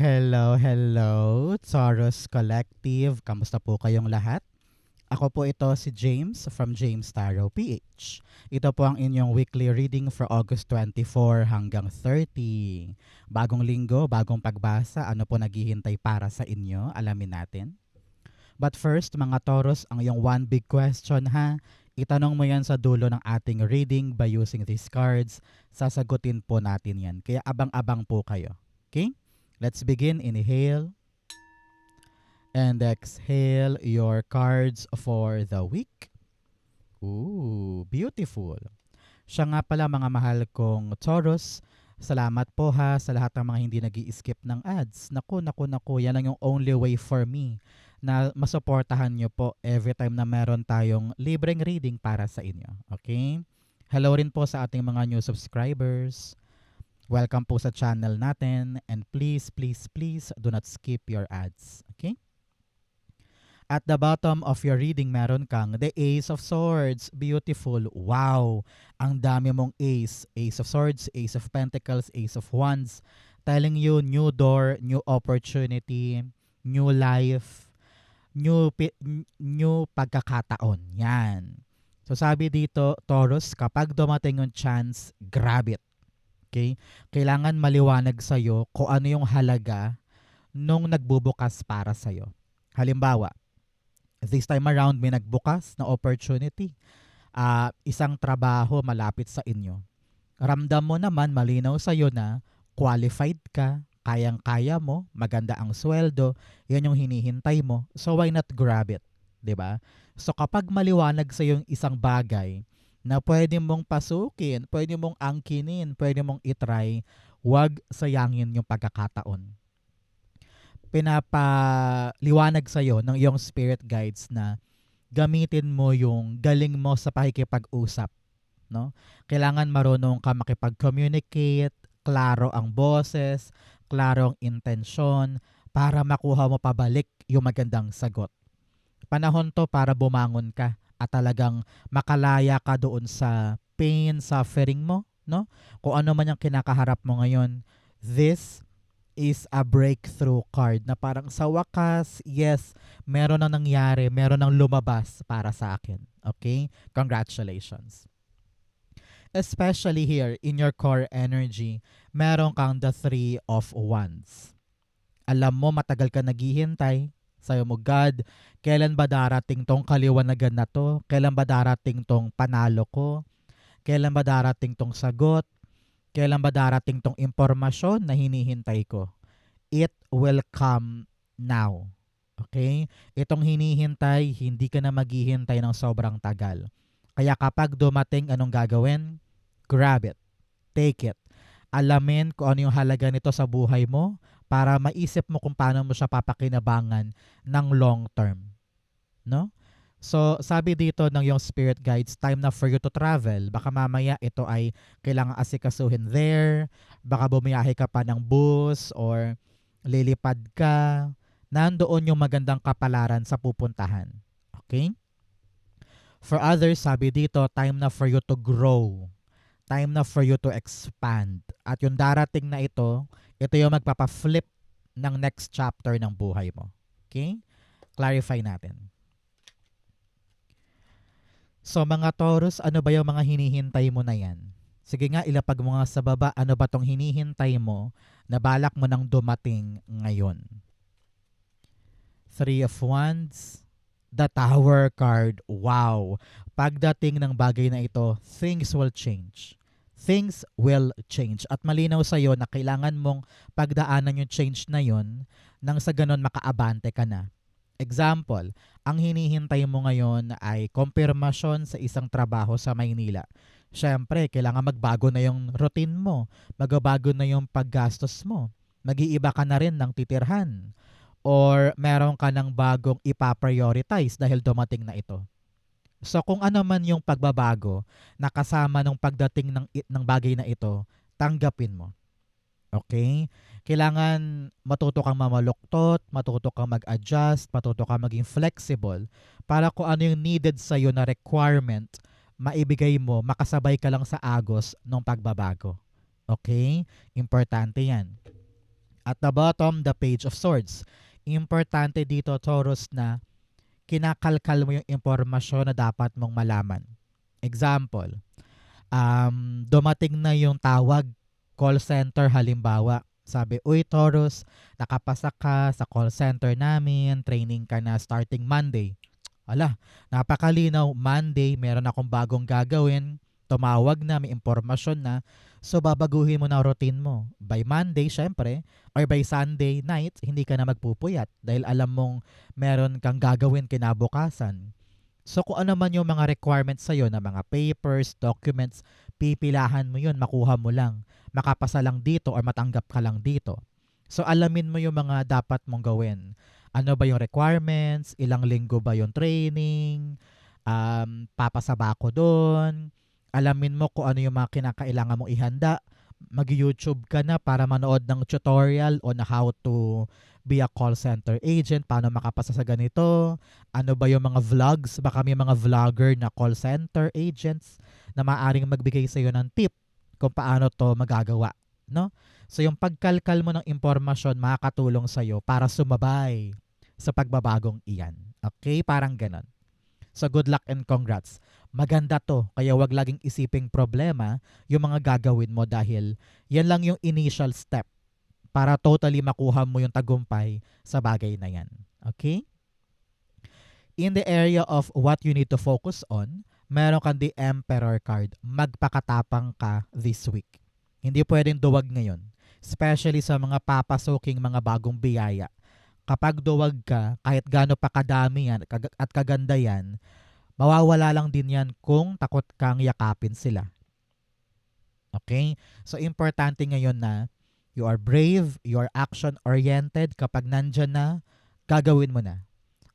Hello, hello, Taurus Collective. Kamusta po kayong lahat? Ako po ito si James from James Tarot PH. Ito po ang inyong weekly reading for August 24 hanggang 30. Bagong linggo, bagong pagbasa. Ano po naghihintay para sa inyo? Alamin natin. But first, mga Taurus, ang iyong one big question ha. Itanong mo yan sa dulo ng ating reading by using these cards. Sasagutin po natin yan. Kaya abang-abang po kayo. Okay? Let's begin. Inhale and exhale your cards for the week. Ooh, beautiful. Siya nga pala mga mahal kong Taurus. Salamat po ha sa lahat ng mga hindi nag-i-skip ng ads. Naku, yan lang yung only way for me na masuportahan nyo po every time na meron tayong libreng reading para sa inyo. Okay? Hello rin po sa ating mga new subscribers. Welcome po sa channel natin and please do not skip your ads. Okay? At the bottom of your reading meron kang the Ace of Swords. Beautiful. Wow! Ang dami mong ace. Ace of Swords, Ace of Pentacles, Ace of Wands. Telling you new door, new opportunity, new life, new pagkakataon. Yan. So sabi dito, Taurus, kapag dumating yung chance, grab it. Okay? Kailangan maliwanag sa'yo kung ano yung halaga nung nagbubukas para sa'yo. Halimbawa, this time around may nagbukas na opportunity. Isang trabaho malapit sa inyo. Ramdam mo naman, malinaw sa'yo na qualified ka, kayang-kaya mo, maganda ang sweldo, yan yung hinihintay mo. So why not grab it? 'Di ba? So kapag maliwanag sa'yo yung isang bagay, na pwede mong pasukin, pwede mong angkinin, pwede mong itry, huwag sayangin yung pagkakataon. Pinapaliwanag sa'yo ng iyong spirit guides na gamitin mo yung galing mo sa pakikipag-usap. No? Kailangan marunong ka makipag-communicate, klaro ang boses, klaro ang intensyon, para makuha mo pabalik yung magandang sagot. Panahon to para bumangon ka at talagang makalaya ka doon sa pain, suffering mo, no? Kung ano man yung kinakaharap mo ngayon, this is a breakthrough card na parang sa wakas, yes, meron na nangyari, meron nang lumabas para sa akin. Okay? Congratulations. Especially here in your core energy, meron kang the Three of Wands. Alam mo, matagal ka naghihintay. Sayo mo, God, kailan ba darating tong kaliwanagan na to? Kailan ba darating tong panalo ko? Kailan ba darating tong sagot? Kailan ba darating tong impormasyon na hinihintay ko? It will come now. Okay? Itong hinihintay, hindi ka na maghihintay ng sobrang tagal. Kaya kapag dumating, anong gagawin? Grab it. Take it. Alamin kung ano yung halaga nito sa buhay mo para maisip mo kung paano mo siya papakinabangan ng long term. No? So, sabi dito ng yung spirit guides, time na for you to travel. Baka mamaya ito ay kailangan asikasuhin there. Baka bumiyahe ka pa ng bus or lilipad ka. Nandoon yung magandang kapalaran sa pupuntahan. Okay? For others, sabi dito, time na for you to grow. Time na for you to expand. At yung darating na ito yung magpapa-flip ng next chapter ng buhay mo. Okay? Clarify natin. So mga Taurus, ano ba yung mga hinihintay mo na yan? Sige nga, ilapag mo nga sa baba, ano ba tong hinihintay mo na balak mo nang dumating ngayon? Three of Wands, the Tower card. Wow! Pagdating ng bagay na ito, things will change. Things will change. At malinaw sa'yo na kailangan mong pagdaanan yung change na yun nang sa ganun makaabante ka na. Example, ang hinihintay mo ngayon ay kumpirmasyon sa isang trabaho sa Maynila. Siyempre, kailangan magbago na yung routine mo. Magbabago na yung paggastos mo. Mag-iiba ka na rin ng titirhan. Or meron ka ng bagong ipaprioritize dahil dumating na ito. So kung ano man yung pagbabago na kasama ng pagdating ng bagay na ito, tanggapin mo. Okay? Kailangan matuto kang mamaluktot, matuto kang mag-adjust, matuto kang maging flexible para kung ano yung needed sa'yo na requirement, maibigay mo, makasabay ka lang sa agos ng pagbabago. Okay? Importante yan. At the bottom, the Page of Swords. Importante dito, Taurus, na kinakalkal mo yung impormasyon na dapat mong malaman. Example, dumating na yung tawag, call center halimbawa. Sabi, uy Taurus, nakapasa ka sa call center namin, training ka na starting Monday. Ala, napakalinaw, Monday, meron akong bagong gagawin, tumawag na, may impormasyon na, so babaguhin mo na routine mo. By Monday, syempre, or by Sunday night, hindi ka na magpupuyat dahil alam mong meron kang gagawin kinabukasan. So kung ano man yung mga requirements sa'yo na mga papers, documents, pipilahan mo yun, makuha mo lang. Makapasa lang dito or matanggap ka lang dito. So alamin mo yung mga dapat mong gawin. Ano ba yung requirements? Ilang linggo ba yung training? Papasa ba ako doon? Alamin mo kung ano yung mga kinakailangan mong ihanda. Mag-YouTube ka na para manood ng tutorial on how to be a call center agent, paano makapasa sa ganito, ano ba yung mga vlogs, baka may mga vlogger na call center agents na maaring magbigay sa iyo ng tip kung paano to magagawa, no? So yung pagkalkal mo ng impormasyon makakatulong sa iyo para sumabay sa pagbabagong iyan. Okay? Parang ganon. So good luck and congrats. Maganda to, kaya wag laging isiping problema yung mga gagawin mo dahil yan lang yung initial step para totally makuha mo yung tagumpay sa bagay na yan. Okay? In the area of what you need to focus on, meron kang the Emperor card. Magpakatapang ka this week. Hindi pwedeng duwag ngayon. Especially sa mga papasuking mga bagong biyaya. Kapag duwag ka, kahit gaano pa kadami yan at kaganda yan, mawawala lang din yan kung takot kang yakapin sila. Okay? So, importante ngayon na you are brave, you are action-oriented. Kapag nandyan na, gagawin mo na.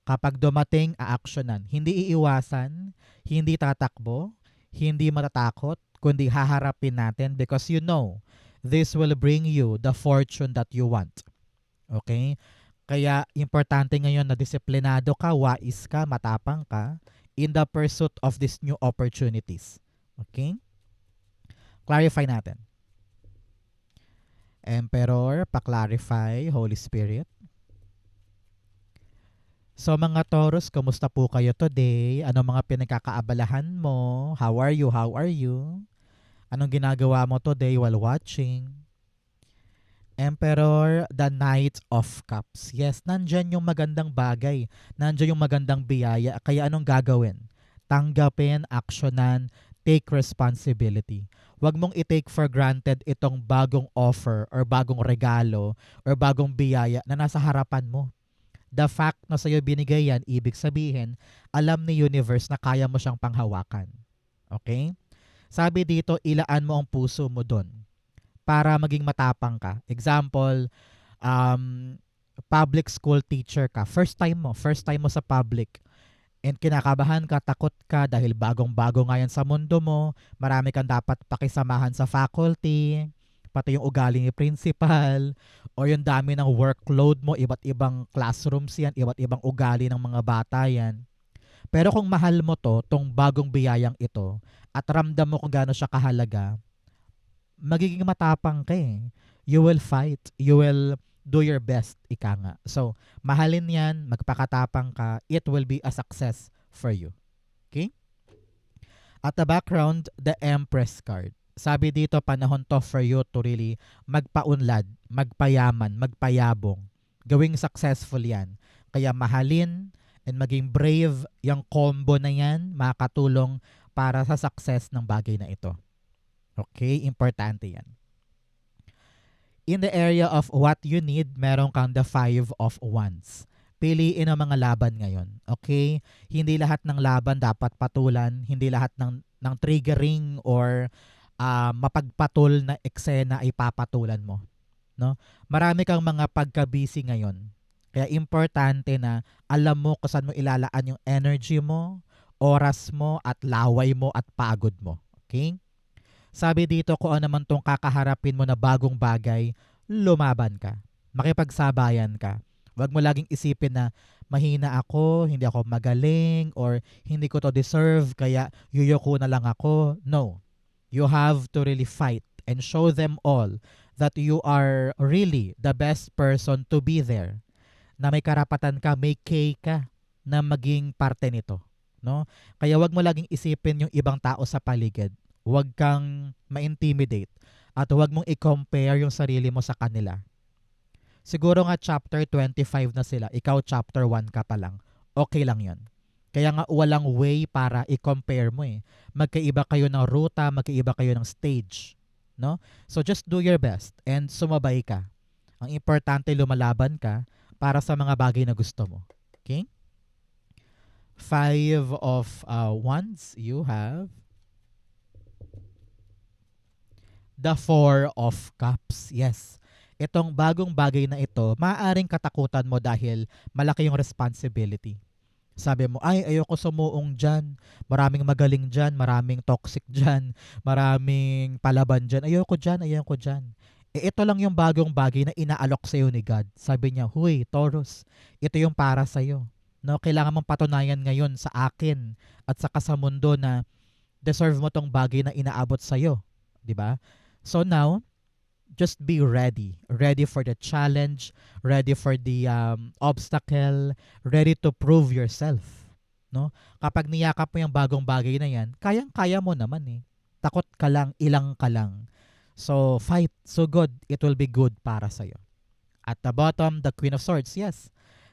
Kapag dumating, a-actionan. Hindi iiwasan, hindi tatakbo, hindi matatakot, kundi haharapin natin because you know, this will bring you the fortune that you want. Okay? Kaya, importante ngayon na disiplinado ka, wais ka, matapang ka in the pursuit of these new opportunities. Okay? Clarify natin. Emperor, pa-clarify, Holy Spirit. So mga Taurus, kumusta po kayo today? Anong mga pinagkakaabalahan mo? How are you? How are you? Anong ginagawa mo today while watching? Emperor, the Knight of Cups. Yes, nandyan yung magandang bagay. Nandyan yung magandang biyaya. Kaya anong gagawin? Tanggapin, aksyonan, take responsibility. Huwag mong i-take for granted itong bagong offer or bagong regalo or bagong biyaya na nasa harapan mo. The fact na sa'yo binigay yan, ibig sabihin, alam ni universe na kaya mo siyang panghawakan. Okay? Sabi dito, ilaan mo ang puso mo doon para maging matapang ka. Example, public school teacher ka. First time mo sa public. And kinakabahan ka, takot ka dahil bagong-bago nga yan sa mundo mo. Marami kang dapat pakisamahan sa faculty, pati yung ugali ni principal, o yung dami ng workload mo, iba't ibang classrooms yan, iba't ibang ugali ng mga bata yan. Pero kung mahal mo to, tong bagong biyayang ito, at ramdam mo kung gaano siya kahalaga, magiging matapang ka eh. You will fight. You will do your best, ika nga. So, mahalin yan, magpakatapang ka, it will be a success for you. Okay? At the background, the Empress card. Sabi dito, panahon to for you to really magpaunlad, magpayaman, magpayabong. Gawing successful yan. Kaya mahalin and maging brave, yung combo na yan, makakatulong para sa success ng bagay na ito. Okay? Importante yan. In the area of what you need, meron kang the 5 of Wands. Piliin ang mga laban ngayon. Okay? Hindi lahat ng laban dapat patulan. Hindi lahat ng triggering or mapagpatol na eksena ay papatulan mo. No? Marami kang mga pagka-busy ngayon. Kaya importante na alam mo kung saan mo ilalaan yung energy mo, oras mo, at laway mo, at pagod mo. Okay? Sabi dito, kung ano naman tong kakaharapin mo na bagong bagay, lumaban ka. Makipagsabayan ka. Huwag mo laging isipin na mahina ako, hindi ako magaling, or hindi ko to deserve, kaya yuyoko na lang ako. No. You have to really fight and show them all that you are really the best person to be there, na may karapatan ka, may kay ka na maging parte nito, no? Kaya wag mo laging isipin yung ibang tao sa paligid. Wag kang ma-intimidate at wag mong i-compare yung sarili mo sa kanila. Siguro nga chapter 25 na sila, ikaw chapter 1 ka pa lang. Okay lang 'yon. Kaya nga walang way para i-compare mo eh. Magkaiba kayo ng ruta, magkaiba kayo ng stage, no? So just do your best and sumabay ka. Ang importante lumalaban ka para sa mga bagay na gusto mo. Okay? Five of Wands, you have the Four of Cups. Yes. Itong bagong bagay na ito, maaaring katakutan mo dahil malaki yung responsibility. Sabi mo, ay, ayoko sumuong dyan. Maraming magaling dyan, maraming toxic dyan, maraming palaban dyan. Ayoko dyan, ayoko dyan. Ito lang yung bagong bagay na inaalok sa'yo ni God. Sabi niya, huy, Taurus, ito yung para sa'yo. No, kailangan mong patunayan ngayon sa akin at saka sa mundo na deserve mo tong bagay na inaabot sa'yo. Diba? So now, just be ready. Ready for the challenge, ready for the obstacle, ready to prove yourself. No? Kapag niyakap mo yung bagong bagay na yan, kayang-kaya mo naman eh. Takot ka lang, ilang ka lang. So, fight. So good. It will be good para sa'yo. At the bottom, the Queen of Swords. Yes.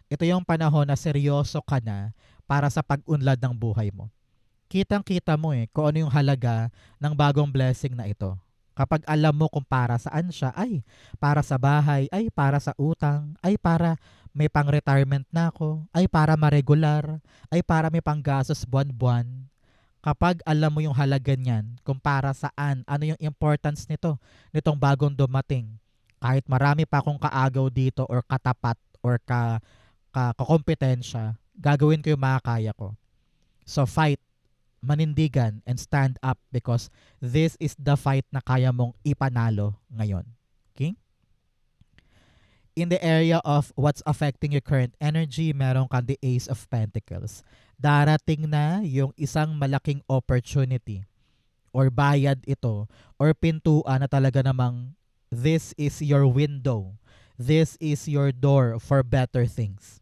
Ito yung panahon na seryoso ka na para sa pag-unlad ng buhay mo. Kitang-kita mo eh kung ano yung halaga ng bagong blessing na ito. Kapag alam mo kung para saan siya, ay para sa bahay, ay para sa utang, ay para may pang-retirement na ako, ay para ma-regular, ay para may panggastos buwan-buwan. Kapag alam mo yung halaga niyan, kung para saan, ano yung importance nito, nitong bagong dumating, kahit marami pa akong kaagaw dito or katapat or kakompetensya, gagawin ko yung makakaya ko. So fight, manindigan, and stand up because this is the fight na kaya mong ipanalo ngayon. Okay? In the area of what's affecting your current energy, meron kang the Ace of Pentacles. Darating na yung isang malaking opportunity or bayad ito or pintuan na talaga namang this is your window. This is your door for better things.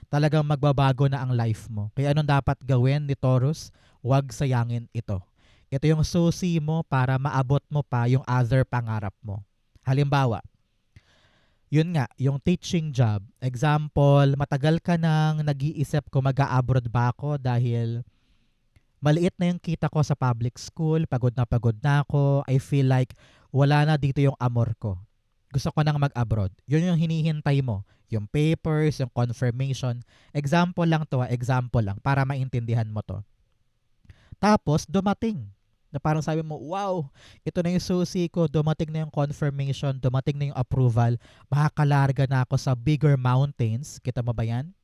Talagang magbabago na ang life mo. Kaya anong dapat gawin ni Taurus? Huwag sayangin ito. Ito yung susi mo para maabot mo pa yung other pangarap mo. Halimbawa, yun nga, yung teaching job. Example, matagal ka nang nag-iisip kung mag-a-abroad ba ako dahil maliit na yung kita ko sa public school, pagod na ako, I feel like wala na dito yung amor ko. Gusto ko nang mag-abroad. Yun yung hinihintay mo. Yung papers, yung confirmation. Example lang to, example lang para maintindihan mo to. Tapos, dumating. Na parang sabi mo, wow, ito na yung susi ko. Dumating na yung confirmation, dumating na yung approval. Makakalarga na ako sa bigger mountains. Kita mo ba yan?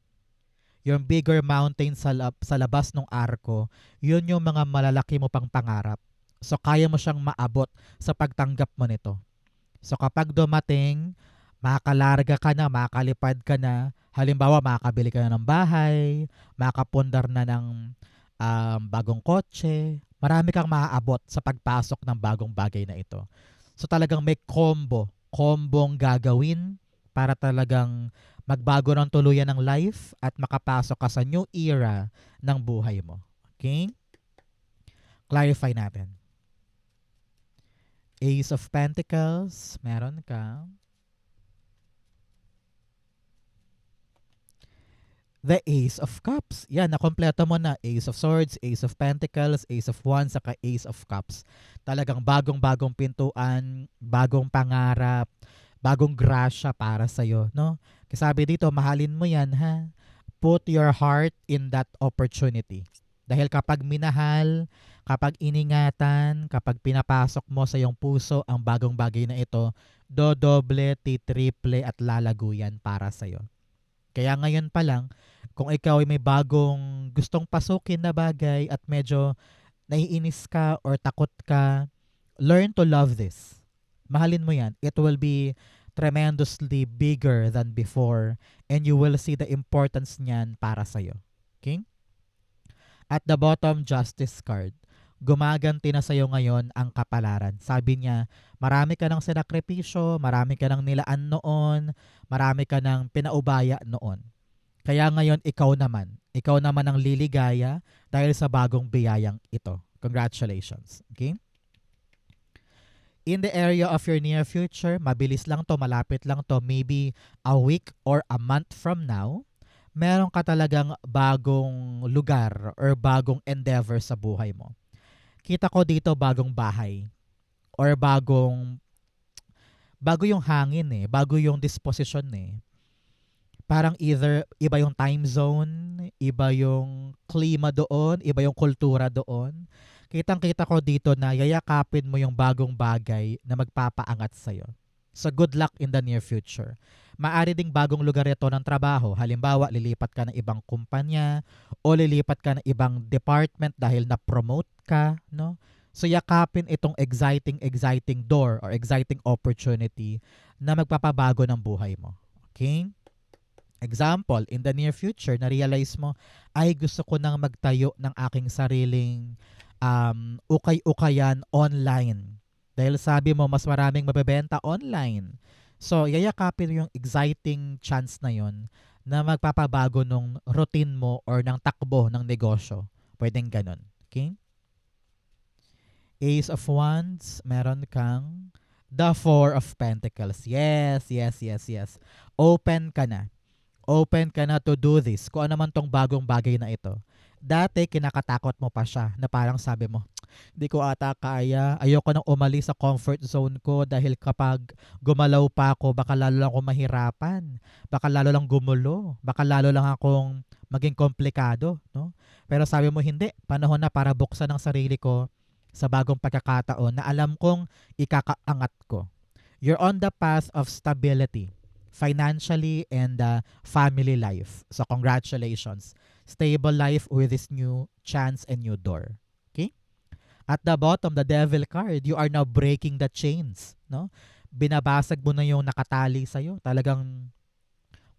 Yung bigger mountains sa labas ng arko, yun yung mga malalaki mo pang pangarap. So, kaya mo siyang maabot sa pagtanggap mo nito. So, kapag dumating, makakalarga ka na, makakalipad ka na. Halimbawa, makakabili ka na ng bahay, makakapundar na ng bagong kotse, marami kang maaabot sa pagpasok ng bagong bagay na ito. So talagang may kombong gagawin para talagang magbago ng tuluyan ng life at makapasok ka sa new era ng buhay mo. Okay? Clarify natin. Ace of Pentacles, meron ka. The Ace of Cups. Yan, nakompleto mo na. Ace of Swords, Ace of Pentacles, Ace of Wands, saka Ace of Cups. Talagang bagong-bagong pintuan, bagong pangarap, bagong grasya para sa'yo, no? Kasi sabi dito, mahalin mo yan, ha? Put your heart in that opportunity. Dahil kapag minahal, kapag iningatan, kapag pinapasok mo sa iyong puso ang bagong bagay na ito, dodoble, titriple at lalago yan para sa'yo. Kaya ngayon pa lang, kung ikaw ay may bagong gustong pasukin na bagay at medyo naiinis ka or takot ka, learn to love this. Mahalin mo yan. It will be tremendously bigger than before and you will see the importance niyan para sa'yo. Okay? At the bottom, Justice card. gumaganti na sa'yo ngayon ang kapalaran. Sabi niya, marami ka ng sinakripisyo, marami ka ng nilaan noon, marami ka ng pinaubaya noon. Kaya ngayon, ikaw naman ang liligaya dahil sa bagong biyayang ito. Congratulations. Okay? In the area of your near future, mabilis lang to, malapit lang to, maybe a week or a month from now, meron ka talagang bagong lugar or bagong endeavor sa buhay mo. Kita ko dito bagong bahay or bago yung hangin bago yung disposition Parang either iba yung time zone, iba yung klima doon, iba yung kultura doon. Kitang-kita ko dito na yayakapin mo yung bagong bagay na magpapaangat sa'yo. So good luck in the near future. Maari ding bagong lugar ito ng trabaho. Halimbawa, lilipat ka ng ibang kumpanya o lilipat ka ng ibang department dahil na-promote ka, no? So yakapin itong exciting door or exciting opportunity na magpapabago ng buhay mo. Okay? Example, in the near future, na-realize mo, ay gusto ko nang magtayo ng aking sariling ukay-ukayan online. Dahil sabi mo, mas maraming mabebenta online. So, yayakapin mo yung exciting chance na yon na magpapabago ng routine mo or ng takbo ng negosyo. Pwedeng ganun. Okay? Ace of Wands, meron kang the Four of Pentacles. Yes. Open ka na. Open ka na to do this. Kung ano man tong bagong bagay na ito. Dati, kinakatakot mo pa siya na parang sabi mo, hindi ko ata kaya. Ayoko nang umalis sa comfort zone ko dahil kapag gumalaw pa ako, baka lalo lang ako mahirapan. Baka lalo lang gumulo. Baka lalo lang akong maging komplikado. No? Pero sabi mo, hindi. Panahon na para buksan ang sarili ko sa bagong pagkakataon na alam kong ikakaangat ko. You're on the path of stability financially and family life. So congratulations. Stable life with this new chance and new door. Okay? At the bottom, the devil card, you are now breaking the chains. No? Binabasag mo na yung nakatali sa'yo. Talagang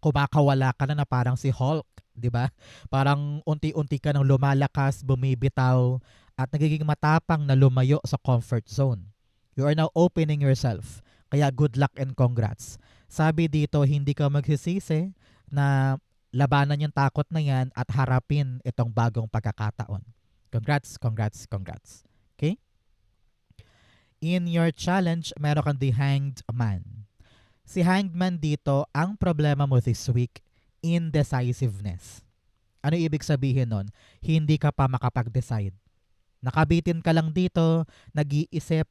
kumakawala ka na parang si Hulk. 'Di ba? Parang unti-unti ka nang lumalakas, bumibitaw, at nagiging matapang na lumayo sa comfort zone. You are now opening yourself. Kaya good luck and congrats. Sabi dito, hindi ka magsisisi na labanan yung takot na yan at harapin itong bagong pagkakataon. Congrats. Okay? In your challenge, meron kang the Hanged Man. Si Hanged Man dito, ang problema mo this week, indecisiveness. Ano ibig sabihin nun? Hindi ka pa makapag-decide. Nakabitin ka lang dito, nag-iisip,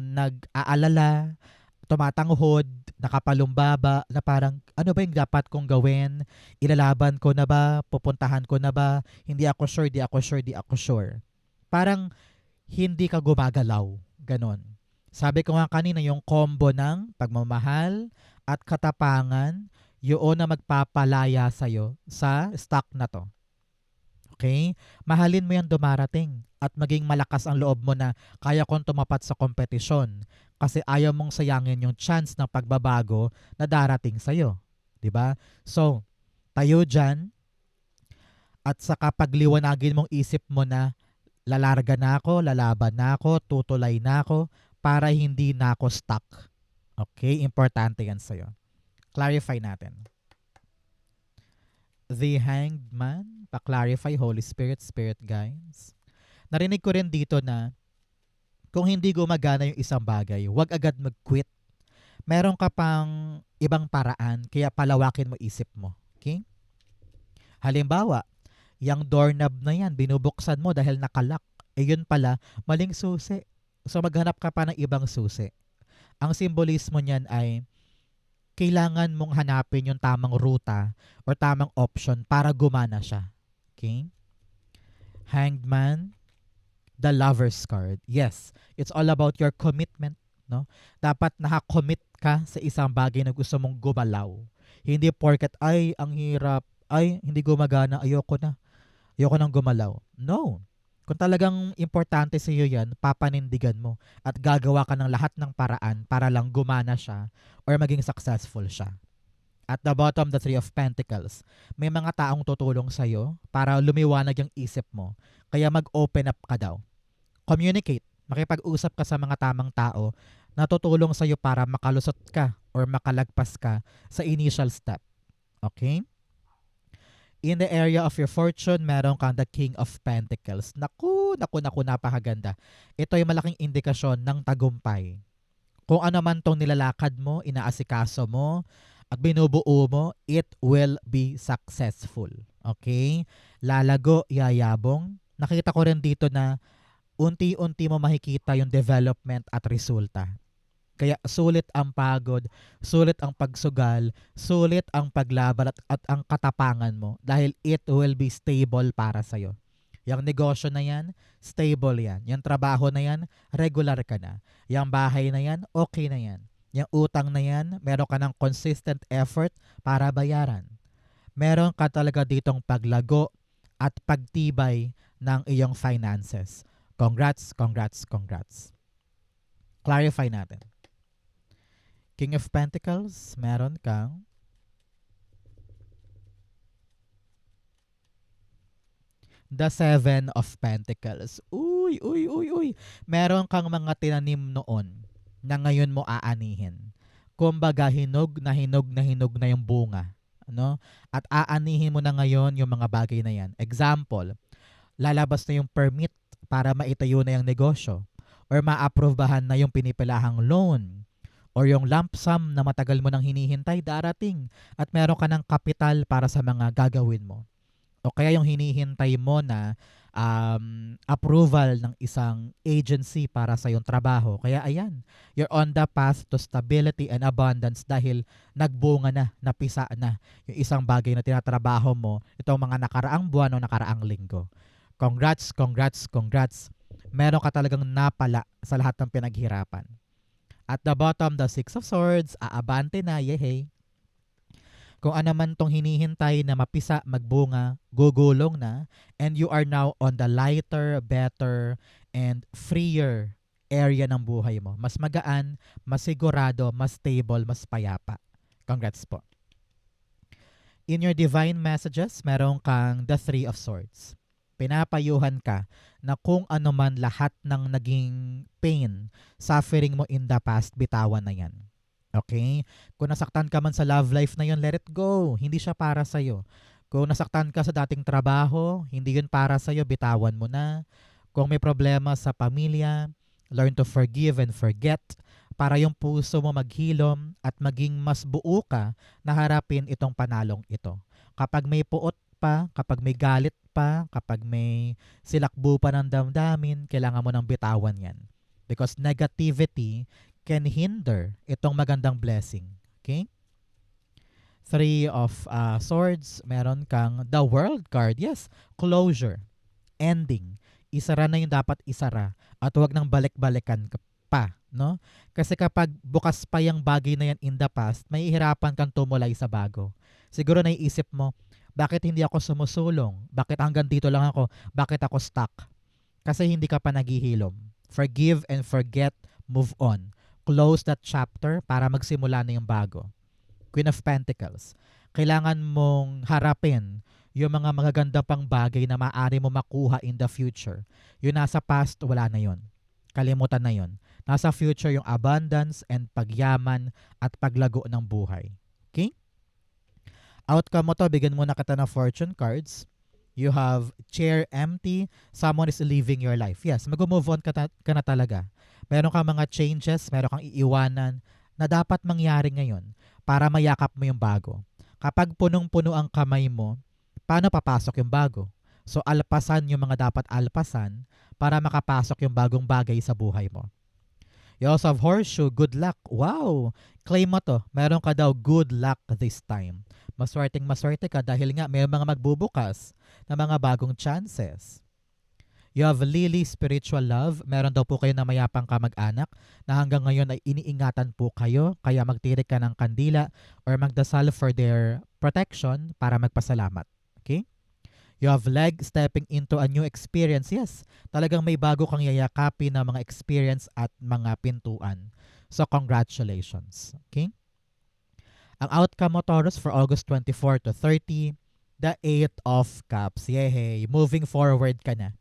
nag-aalala, tumatanghod, nakapalumbaba, na parang ano ba yung dapat kong gawin? Ilalaban ko na ba? Pupuntahan ko na ba? Hindi ako sure. Parang hindi ka gumagalaw. Ganon. Sabi ko nga kanina, yung combo ng pagmamahal at katapangan, yun na magpapalaya sa'yo sa stock na to. Okay? Mahalin mo yan dumarating at maging malakas ang loob mo na kaya kong tumapat sa kompetisyon kasi ayaw mong sayangin yung chance ng pagbabago na darating sa'yo. Diba? So, tayo dyan at saka pagliwanagin mong isip mo na lalarga na ako, lalaban na ako, tutulay na ako para hindi na ako stuck. Okay? Importante yan sa'yo. Clarify natin. The Hanged Man, pa-clarify, Holy Spirit, Spirit Guides. Narinig ko rin dito na kung hindi gumagana yung isang bagay, huwag agad mag-quit. Meron ka pang ibang paraan, kaya palawakin mo isip mo. Okay? Halimbawa, yung doorknob na yan, binubuksan mo dahil nakalock. Yun pala, maling susi. So maghanap ka pa ng ibang susi. Ang simbolismo niyan ay kailangan mong hanapin yung tamang ruta or tamang option para gumana siya. Okay? Hanged Man, the Lover's card. Yes, it's all about your commitment. No? Dapat nakakommit ka sa isang bagay na gusto mong gumalaw. Hindi porket, ay, ang hirap, ay, hindi gumagana, ayoko nang gumalaw. No. Kung talagang importante sa iyo yan, papanindigan mo at gagawa ka ng lahat ng paraan para lang gumana siya or maging successful siya. At the bottom, the Three of Pentacles. May mga taong tutulong sa iyo para lumiwanag yung isip mo. Kaya mag-open up ka daw. Communicate. Makipag-usap ka sa mga tamang tao na tutulong sa'yo para makalusot ka or makalagpas ka sa initial step. Okay? In the area of your fortune, meron kang the King of Pentacles. Naku, naku, naku, napakaganda. Ito ay malaking indikasyon ng tagumpay. Kung ano man tong nilalakad mo, inaasikaso mo, at binubuo mo, it will be successful. Okay? Lalago, yayabong. Nakita ko rin dito na unti-unti mo makikita yung development at resulta. Kaya sulit ang pagod, sulit ang pagsugal, sulit ang paglaban at ang katapangan mo dahil it will be stable para sa'yo. Yung negosyo na yan, stable yan. Yung trabaho na yan, regular ka na. Yung bahay na yan, okay na yan. Yung utang na yan, meron ka ng consistent effort para bayaran. Meron ka talaga ditong paglago at pagtibay ng iyong finances. Congrats, congrats, congrats. Clarify natin. King of Pentacles, meron kang the Seven of Pentacles. Uy, uy, uy, uy. Meron kang mga tinanim noon na ngayon mo aanihin. Kumbaga, hinog na hinog na hinog na yung bunga. Ano? At aanihin mo na ngayon yung mga bagay na yan. Example, lalabas na yung permit para maitayo na yung negosyo or ma-aprobahan na yung pinipilahang loan or yung lump sum na matagal mo nang hinihintay darating at meron ka ng kapital para sa mga gagawin mo. O kaya yung hinihintay mo na approval ng isang agency para sa yung trabaho. Kaya ayan, you're on the path to stability and abundance dahil nagbunga na, napisa na yung isang bagay na tinatrabaho mo itong mga nakaraang buwan o nakaraang linggo. Congrats, congrats, congrats. Meron ka talagang napala sa lahat ng pinaghirapan. At the bottom, the Six of Swords, aabante na, yehey. Kung ano man tong hinihintay na mapisa, magbunga, gugulong na, and you are now on the lighter, better, and freer area ng buhay mo. Mas magaan, mas sigurado, mas stable, mas payapa. Congrats po. In your divine messages, meron kang the Three of Swords. Pinapayuhan ka na kung ano man lahat ng naging pain, suffering mo in the past, bitawan na yan. Okay? Kung nasaktan ka man sa love life na yun, let it go. Hindi siya para sa'yo. Kung nasaktan ka sa dating trabaho, hindi yun para sa'yo, bitawan mo na. Kung may problema sa pamilya, learn to forgive and forget para yung puso mo maghilom at maging mas buo ka na harapin itong panalong ito. Kapag may puot pa, kapag may galit pa, kapag may silakbo pa ng damdamin, kailangan mo nang bitawan yan. Because negativity can hinder itong magandang blessing. Okay? Three of Swords, meron kang the World card. Yes, closure, ending. Isara na yung dapat isara at huwag nang balik-balikan pa. No? Kasi kapag bukas pa yung bagay na yan in the past, may ihirapan kang tumulay sa bago. Siguro naiisip mo, bakit hindi ako sumusulong? Bakit hanggang dito lang ako? Bakit ako stuck? Kasi hindi ka pa naghihilom. Forgive and forget, move on. Close that chapter para magsimula na yung bago. Queen of Pentacles. Kailangan mong harapin yung mga magaganda pang bagay na maaari mo makuha in the future. Yung nasa past, wala na yun. Kalimutan na yun. Nasa future yung abundance and pagyaman at paglago ng buhay. Okay? Outcome mo to, bigyan mo na kita ng fortune cards. You have chair empty. Someone is leaving your life. Yes, mag-move on ka na talaga. Meron kang mga changes, meron kang iiwanan na dapat mangyari ngayon para mayakap mo yung bago. Kapag punong-puno ang kamay mo, paano papasok yung bago? So alpasan yung mga dapat alpasan para makapasok yung bagong bagay sa buhay mo. You also have horseshoe, good luck. Wow! Claim mo to. Meron ka daw good luck this time. Maswerte ka dahil nga may mga magbubukas na mga bagong chances. You have Lily, spiritual love. Meron daw po kayo na mayapang kamag-anak na hanggang ngayon ay iniingatan po kayo. Kaya magtirik ka ng kandila or magdasal for their protection para magpasalamat. Okay? You have leg, stepping into a new experience. Yes, talagang may bago kang yayakapin na mga experience at mga pintuan. So, congratulations. Okay? Ang outcome mo, Taurus, for August 24 to 30, the 8 of Cups. Yehey! Moving forward ka na.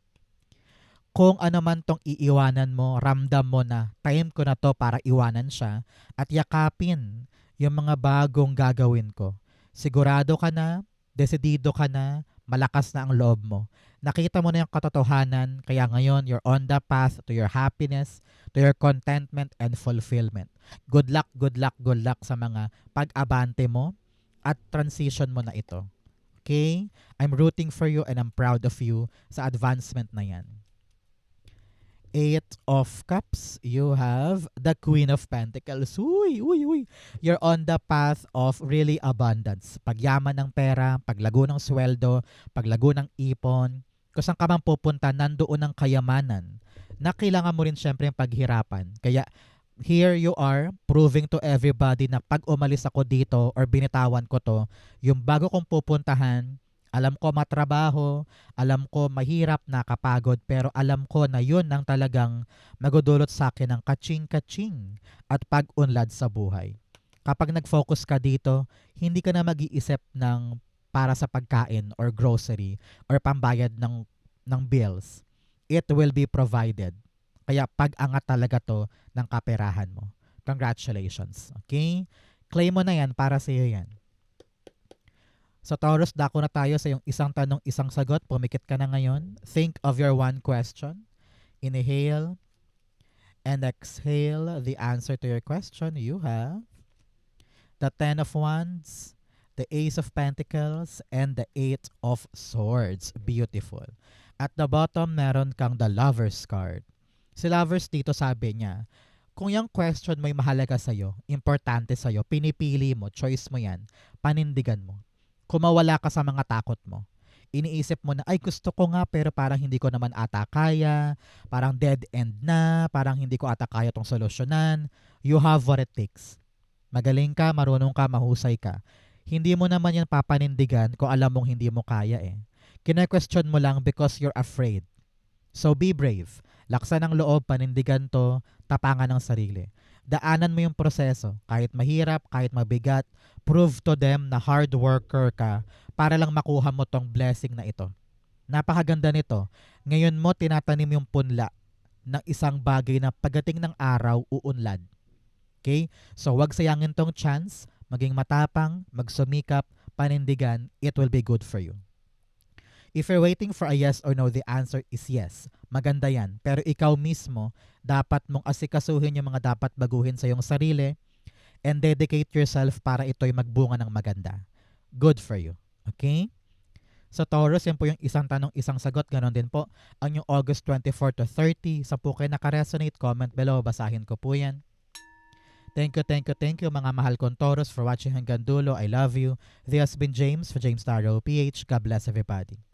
Kung ano man tong iiwanan mo, ramdam mo na time ko na to para iwanan siya at yakapin yung mga bagong gagawin ko. Sigurado ka na, desidido ka na, malakas na ang loob mo. Nakita mo na yung katotohanan, kaya ngayon you're on the path to your happiness, to your contentment and fulfillment. Good luck, good luck, good luck sa mga pag-abante mo at transition mo na ito. Okay? I'm rooting for you and I'm proud of you sa advancement na yan. 8 of Cups, you have the Queen of Pentacles. Uy, uy, uy. You're on the path of really abundance. Pagyaman ng pera, paglago ng sweldo, paglago ng ipon, kung saan ka man pupunta, nandoon ang kayamanan na kailangan mo rin syempre yung paghirapan. Kaya here you are proving to everybody na pag umalis ako dito or binitawan ko to, yung bago kong pupuntahan, alam ko matrabaho, alam ko mahirap, nakapagod, pero alam ko na yun ang talagang magudulot sa akin ng kaching-kaching at pag-unlad sa buhay. Kapag nag-focus ka dito, hindi ka na mag-iisip ng para sa pagkain or grocery or pambayad ng bills. It will be provided. Kaya pag-angat talaga to ng kaperahan mo. Congratulations. Okay? Claim mo na yan, para sa iyo yan. So Taurus, dako na tayo sa yung isang tanong, isang sagot. Pumikit ka na ngayon. Think of your one question. Inhale and exhale the answer to your question. You have the 10 of Wands, the Ace of Pentacles, and the 8 of Swords. Beautiful. At the bottom, meron kang the Lover's card. Si Lovers dito sabi niya, kung yung question mo'y mahalaga sa'yo, importante sa'yo, pinipili mo, choice mo yan, panindigan mo. Kumawala ka sa mga takot mo. Iniisip mo na, ay gusto ko nga pero parang hindi ko naman ata kaya, parang dead end na, parang hindi ko ata kaya tong solusyonan. You have what it takes. Magaling ka, marunong ka, mahusay ka. Hindi mo naman yan papanindigan kung alam mong hindi mo kaya eh. Kine-question mo lang because you're afraid. So be brave. Laksan ng loob, panindigan to, tapangan ng sarili. Daanan mo yung proseso. Kahit mahirap, kahit mabigat, prove to them na hard worker ka para lang makuha mo tong blessing na ito. Napakaganda nito. Ngayon mo tinatanim yung punla ng isang bagay na pagdating ng araw, uunlad. Okay? So wag sayangin tong chance, maging matapang, magsumikap, panindigan, it will be good for you. If you're waiting for a yes or no, the answer is yes. Maganda yan. Pero ikaw mismo, dapat mong asikasuhin yung mga dapat baguhin sa iyong sarili and dedicate yourself para ito'y magbunga ng maganda. Good for you. Okay? So Taurus, yan po yung isang tanong, isang sagot. Ganon din po ang yung August 24 to 30. Sa po kayo nakaresonate, comment below. Basahin ko po yan. Thank you mga mahal kong Taurus for watching hanggang dulo. I love you. This has been James for James Tarot PH. God bless everybody.